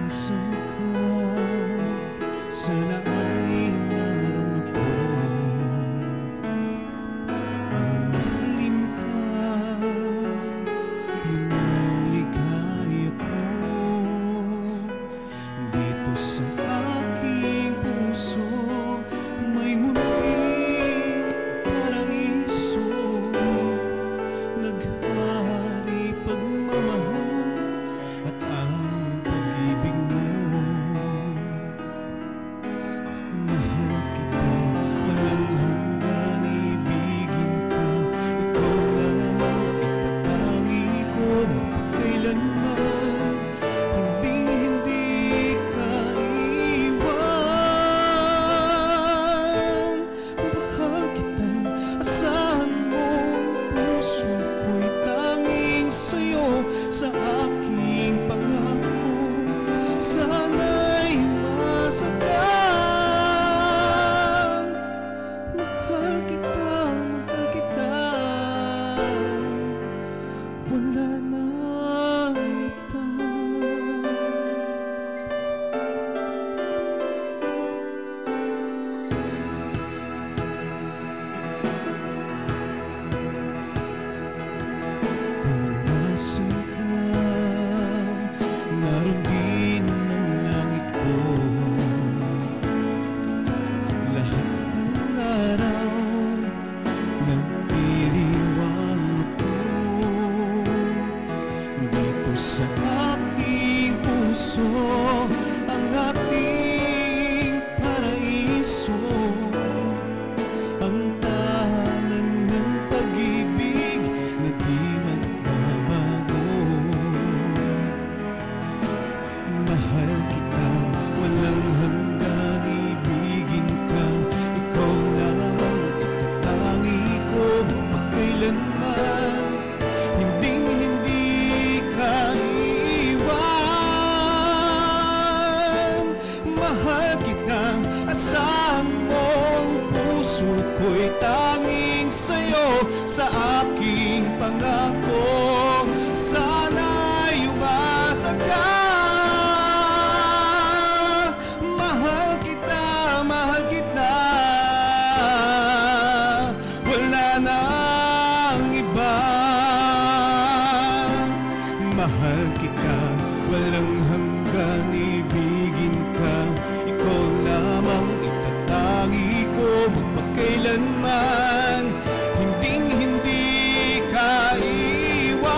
nasan ka? Sana ay naroon ako. Ang mahalin ka, yun ang ligaya ko. Dito sa aking puso may munting paraiso. Naghari pagmamahal at ang pag-ibig mo. Mahal kita, walang hanggan, ibigin ka. Ikaw lamang itatangi ko magpakailanman. Hinding-hindi ka iwan. Mahal kita, asahan mo, puso ko'y tanging sa'yo. Sa aking pangako, sana'y masagang. Mahal kita, wala nang iba. Kung nasan ka, naroon din ang langit ko. Lahat ng araw nagdiriwang ako. Dito sa aking puso ang ating paraiso. Ang tanan ng pag-ibig na di magbabago. Mahal kita, walang hanggan, ibigin ka. Ikaw lamang itatangi ko magpakailanman. Hinding-hindi ka iwan. Mahal kita, asahan mo, ang puso ko'y tanging sa'yo. Sa aking pangako, sana'y umasa ka. Mahal kita, wala nang iba. Mahal kita, walang hanggan, ibigin ka. Ikaw lamang itatangi ko magpakailanman. Hinding-hindi ka iwan.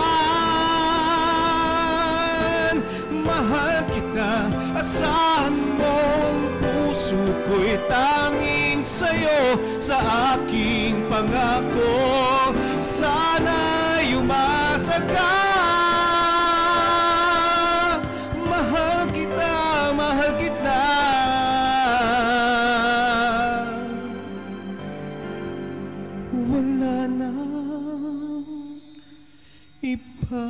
Mahal kita, asahan mo, ang puso ko'y tanging sa'yo. Sa aking pangako, sana'y umasa ka. Mahal kita, wala nang iba.